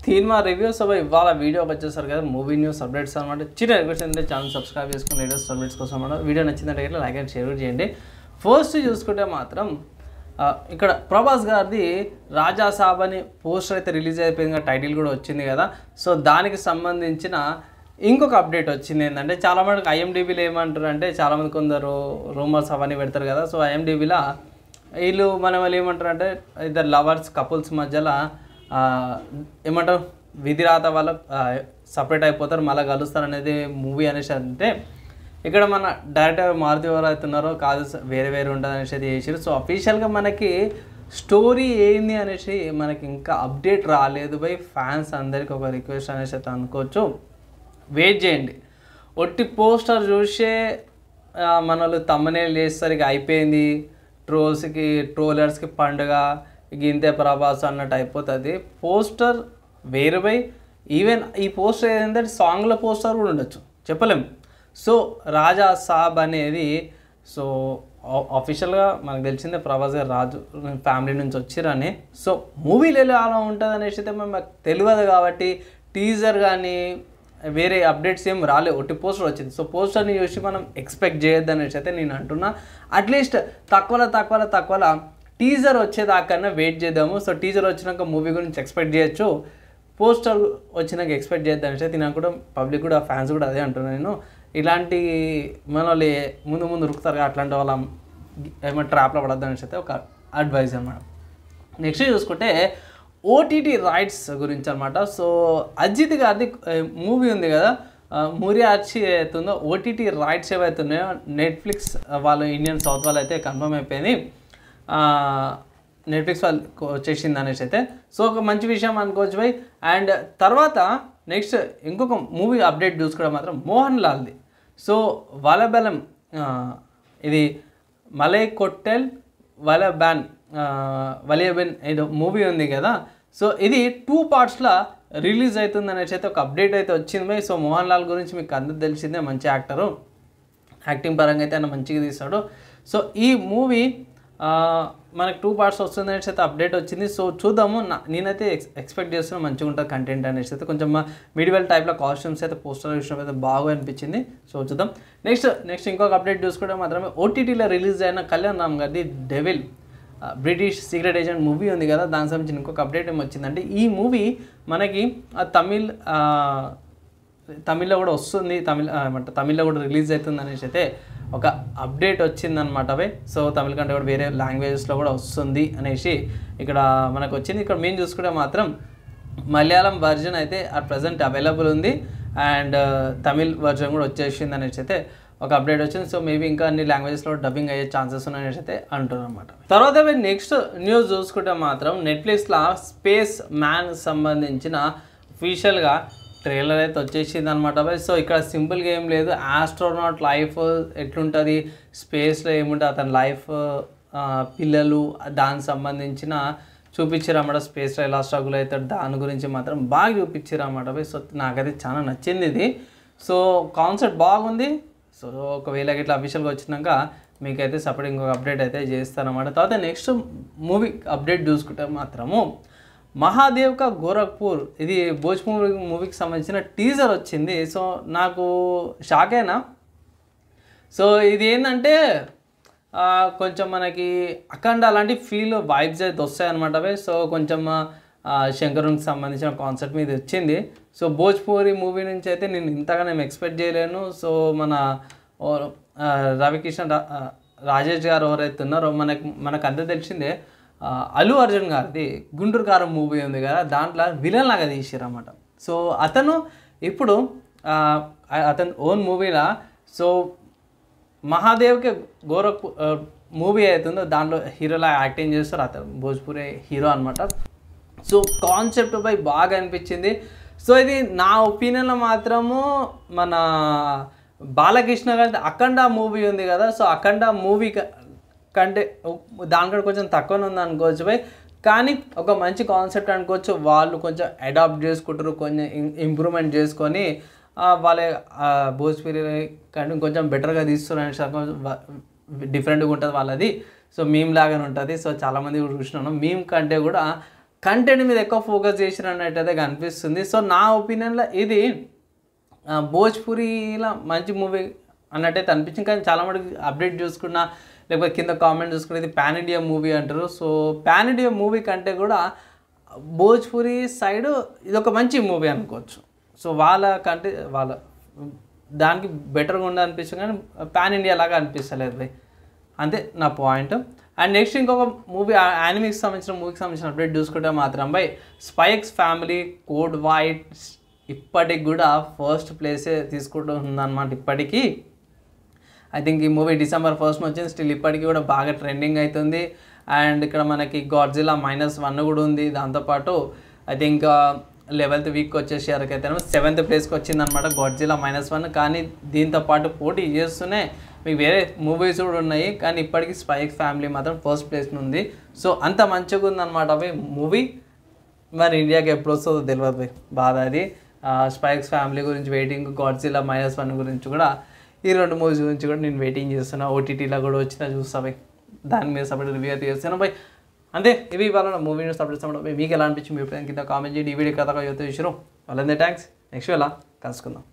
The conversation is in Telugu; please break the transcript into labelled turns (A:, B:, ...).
A: సినిమా రివ్యూస్ ఇవాళ వీడియోకి వచ్చేసరికి కదా మూవీ న్యూస్ అప్డేట్స్ అనమాట. చిన్న రిక్వెస్ట్ ఏంటంటే ఛానల్ సబ్స్క్రైబ్ చేసుకుని లేటెస్ట్ అప్డేట్స్ కోసం అనమాట. వీడియో నచ్చిందంటే లైక్ అండ్ షేర్ చేయండి. ఫస్ట్ చూసుకుంటే మాత్రం ఇక్కడ ప్రభాస్ గారిది రాజా సాబ్ అని పోస్టర్ అయితే రిలీజ్ అయిపోయింది కదా, టైటిల్ కూడా వచ్చింది కదా. సో దానికి సంబంధించిన ఇంకొక అప్డేట్ వచ్చింది ఏంటంటే, చాలామందికి ఐఎండిబిలో ఏమంటారు అంటే, చాలామంది కొందరు రూమర్స్ అవన్నీ పెడతారు కదా. సో ఐఎండిబిలో వీళ్ళు వాళ్ళు ఏమంటారు అంటే, ఇద్దరు లవర్స్ కపుల్స్ మధ్యలో ఏమంటారు విధిరాత వల్ల సపరేట్ అయిపోతారు, మళ్ళీ కలుస్తారు అనేది మూవీ అనేసి. అంటే ఇక్కడ మన డైరెక్టర్ మారుతి ఎవరు అవుతున్నారో కాదు, వేరే వేరే ఉంటుంది అనేసి అయితే చేసారు. సో అఫీషియల్గా మనకి స్టోరీ ఏంది అనేసి మనకి ఇంకా అప్డేట్ రాలేదు బై. ఫ్యాన్స్ అందరికీ ఒక రిక్వెస్ట్ అనేసి అయితే అనుకోవచ్చు, వెయిట్ చేయండి. ఒట్టి పోస్టర్ చూసే మన వాళ్ళు తమ్మనేలు చేస్తారు, ఇక అయిపోయింది, ట్రోలర్స్కి పండుగ, ఇంతే ప్రభాస్ అన్నట్టు అయిపోతుంది. పోస్టర్ వేరు బై. ఈవెన్ ఈ పోస్టర్ ఏంటంటే సాంగ్ల పోస్టర్ కూడా ఉండొచ్చు, చెప్పలేము. సో రాజా సాబ్ అనేది సో ఆఫీషియల్గా మనకు తెలిసిందే ప్రభాస్ గారు రాజు ఫ్యామిలీ నుంచి వచ్చిరని. సో మూవీలు ఎలా అలా ఉంటుంది అనేసి అయితే మాకు తెలియదు కాబట్టి టీజర్ కానీ వేరే అప్డేట్స్ ఏం రాలేదు, ఒట్టి పోస్టర్ వచ్చింది. సో పోస్టర్ని చూసి మనం ఎక్స్పెక్ట్ చేయొద్దు అనేసి అయితే నేను అంటున్నా. అట్లీస్ట్ తక్కువ టీజర్ వచ్చేదాకన్నా వెయిట్ చేద్దాము. సో టీజర్ వచ్చినాక మూవీ గురించి ఎక్స్పెక్ట్ చేయొచ్చు, పోస్టర్ వచ్చినాక ఎక్స్పెక్ట్ చేద్దాం అనేసి అయితే నాకు కూడా పబ్లిక్ కూడా ఫ్యాన్స్ కూడా అదే అంటున్నాను. నేను ఇలాంటి మన వాళ్ళు ముందు రుక్కుతారు కదా, అట్లాంటి వాళ్ళ ఏమైనా ట్రాప్లో పడద్దు అనేసి అయితే ఒక అడ్వైజ్ అనమాట. నెక్స్ట్ చూసుకుంటే ఓటీటీ రైట్స్ గురించి అనమాట. సో అజిత్ గారిది మూవీ ఉంది కదా, మురియాచి అవుతుందో, ఓటీటీ రైట్స్ ఏవైతున్నాయో నెట్ఫ్లిక్స్ వాళ్ళు ఇండియన్ సౌత్ వాళ్ళు అయితే కన్ఫర్మ్ అయిపోయింది, నెట్ఫ్లిక్స్ వాళ్ళు వచ్చేసింది అనేసి అయితే. సో ఒక మంచి విషయం అనుకోవచ్చు బై. అండ్ తర్వాత నెక్స్ట్ ఇంకొక మూవీ అప్డేట్ చూసుకోవడం మాత్రం మోహన్ లాల్ది. సో వలబెలం, ఇది మలై కొట్టెల్ వలియబెన్ ఏదో మూవీ ఉంది కదా. సో ఇది 2 పార్ట్స్లో రిలీజ్ అవుతుంది అనేసి అయితే ఒక అప్డేట్ అయితే వచ్చింది బై. సో మోహన్ లాల్ గురించి మీకు అందరూ తెలిసిందే, మంచి యాక్టరు, యాక్టింగ్ పరంగా అయితే ఆయన మంచిగా తీస్తాడు. సో ఈ మూవీ మనకు 2 పార్ట్స్ వస్తుంది అనేసి అయితే అప్డేట్ వచ్చింది. సో చూద్దాము. నేనైతే ఎక్స్పెక్ట్ చేస్తున్నాను మంచిగా ఉంటుంది కంటెంట్ అనేసి అయితే. కొంచెం మిడివల్ టైప్లో కాస్ట్యూమ్స్ అయితే పోస్టర్ విషయం అయితే బాగా అనిపించింది. సో చూద్దాం. నెక్స్ట్ ఇంకొక అప్డేట్ చూసుకుంటే మాత్రమే ఓటీటీలో రిలీజ్ అయిన కళ్యాణ్ రామ్ గారిది devil British secret agent movie ఉంది కదా, దానికి సంబంధించిన ఇంకొక అప్డేట్ ఏమొచ్చిందంటే, ఈ మూవీ మనకి తమిళ్లో కూడా వస్తుంది, తమిళ్లో కూడా రిలీజ్ అవుతుంది అనేసి అయితే ఒక అప్డేట్ వచ్చిందనమాట అవి. సో తమిళ కంటే కూడా వేరే లాంగ్వేజెస్లో కూడా వస్తుంది అనేసి ఇక్కడ మనకు వచ్చింది. ఇక్కడ మేము చూసుకుంటే మాత్రం మలయాళం వర్జన్ అయితే అట్ ప్రజెంట్ అవైలబుల్ ఉంది, అండ్ తమిళ్ వర్జన్ కూడా వచ్చేసింది అనేసి అయితే ఒక అప్డేట్ వచ్చింది. సో మేబీ ఇంకా అన్ని లాంగ్వేజెస్లో డబ్బింగ్ అయ్యే ఛాన్సెస్ ఉన్నాయనేసి అయితే అంటున్నారు అనమాట. తర్వాత నెక్స్ట్ న్యూస్ చూసుకుంటే మాత్రం నెట్ఫ్లిక్స్లో స్పేస్ మ్యాన్ సంబంధించిన అఫీషియల్గా ట్రైలర్ అయితే వచ్చేసింది అనమాట. సో ఇక్కడ సింపుల్గా ఏం లేదు, ఆస్ట్రోనాట్ లైఫ్ ఎట్లుంటుంది, స్పేస్లో ఏముంటుంది, అతని లైఫ్, పిల్లలు, దానికి సంబంధించిన చూపించారన్నమాట. స్పేస్లో ఎలా స్ట్రగుల్ అవుతాడు దాని గురించి మాత్రం బాగా చూపించారన్నమాట. సో నాకైతే చాలా నచ్చింది ఇది. సో కాన్సెప్ట్ బాగుంది. సో ఒకవేళ ఇట్లా అఫీషియల్గా వచ్చినాక మీకైతే సపరేట్ ఇంకొక అప్డేట్ అయితే చేస్తారన్నమాట. తర్వాత నెక్స్ట్ మూవీ అప్డేట్ చూసుకుంటే మాత్రము మహాదేవ్ కా గోరఖ్పూర్, ఇది భోజ్పూర్ మూవీకి సంబంధించిన టీజర్ వచ్చింది. సో నాకు షాక్ అయినా. సో ఇది ఏంటంటే కొంచెం మనకి అఖండ అలాంటి ఫీల్ వైబ్స్ అయితే వస్తాయన్నమాట. సో కొంచెం శంకరునికి సంబంధించిన కాన్సెప్ట్ మీద వచ్చింది. సో భోజ్పూరి మూవీ నుంచి అయితే నేను ఇంతగా ఎక్స్పెక్ట్ చేయలేను. సో మన రవికిషన్ రాజేష్ గారు ఎవరైతే ఉన్నారో మనకు అంతా తెలిసిందే, అల్లు అర్జున్ గారిది గుంటూరు కారం మూవీ ఉంది కదా, దాంట్లో విలన్ లాగా తీసిరన్నమాట. సో అతను ఇప్పుడు అతని ఓన్ మూవీలా సో మహాదేవ్కి గోరఖ్పూర్ మూవీ అవుతుందో దాంట్లో హీరోలా యాక్టింగ్ చేస్తారు, అతను భోజ్పూరి హీరో అనమాట. సో కాన్సెప్ట్ పై బాగా అనిపించింది. సో ఇది నా ఒపీనియన్లో మాత్రము మన బాలకృష్ణ గారి అఖండ మూవీ ఉంది కదా, సో అఖండ మూవీ కంటే దానికంటే కొంచెం తక్కువనే ఉంది అనుకోవచ్చు బై. కానీ ఒక మంచి కాన్సెప్ట్ అనుకోవచ్చు. వాళ్ళు కొంచెం అడాప్ట్ చేసుకుంటారు, కొంచెం ఇంప్రూవ్మెంట్ చేసుకొని వాళ్ళ భోజ్పూరి కంటే కొంచెం బెటర్గా తీస్తున్నారు, డిఫరెంట్గా ఉంటుంది వాళ్ళది. సో మేము లాగానే ఉంటుంది. సో చాలామంది కూడా చూసినాను, మేము కంటే కూడా కంటెంట్ మీద ఎక్కువ ఫోకస్ చేసిన అన్నట్టయితే కనిపిస్తుంది. సో నా ఒపీనియన్లో ఇది భోజ్పురిలా మంచి మూవీ అన్నట్టయితే అనిపించింది. కానీ చాలా మటుకు అప్డేట్ చూసుకున్నా లేకపోతే కింద కామెంట్ చూసుకున్నా ఇది పాన్ ఇండియా మూవీ అంటారు. సో పాన్ ఇండియా మూవీ కంటే కూడా భోజ్పురి సైడ్ ఇది ఒక మంచి మూవీ అనుకోవచ్చు. సో వాళ్ళ కంటే వాళ్ళ దానికి బెటర్గా ఉండి అనిపిస్తుంది కానీ పాన్ ఇండియా లాగా అనిపిస్తలేదు భయ్. అంతే నా పాయింట్. అండ్ నెక్స్ట్ ఇంకొక మూవీ యానిమీకి సంబంధించిన మూవీకి సంబంధించిన అప్డేట్ చూసుకుంటే మాత్రం by spy X family code white ఇప్పటికి కూడా ఫస్ట్ ప్లేసే తీసుకుంటూ ఉందన్నమాట. ఇప్పటికీ ఐ థింక్ ఈ మూవీ December 1st వచ్చింది. స్టిల్ ఇప్పటికీ కూడా బాగా ట్రెండింగ్ అవుతుంది. అండ్ ఇక్కడ మనకి గాడ్జిల్లా -1 కూడా ఉంది. దాంతోపాటు ఐ థింక్ 11th వీక్ వచ్చేసరికి అయితే 7th ప్లేస్కి వచ్చిందనమాట గాడ్జిల్లా -1. కానీ దీంతోపాటు పోటీ చేస్తూనే మీకు వేరే మూవీస్ కూడా ఉన్నాయి. కానీ ఇప్పటికీ స్పై ఎక్స్ ఫ్యామిలీ మాత్రం ఫస్ట్ ప్లేస్ ఉంది. సో అంత మంచిగా ఉందన్నమాట అవి మూవీ. మరి ఇండియాకి ఎప్పుడు వస్తుందో తెలియదు భయ్, బాధ అది. స్పై ఎక్స్ ఫ్యామిలీ గురించి వెయిటింగ్, గాడ్జిల్లా -1 గురించి కూడా, ఈ 2 మూవీస్ గురించి కూడా నేను వెయిటింగ్ చేస్తున్నా. ఓటీటీలో కూడా వచ్చినా చూస్తా భయ్, దాని మీద సపరేట్ రివ్యూ అయితే చేస్తాను భయ్. అంతే, ఇవి ఇవాళ మూవీ న్యూస్ సపరేట్ చేస్తాను. మీకు ఎలా అనిపించింది మీ కింద కామెంట్ చేయండి. ఈ వీడియో కథగా యూత్ చూసారు వాళ్ళందే థ్యాంక్స్. నెక్స్ట్ వేళ కలుసుకుందాం.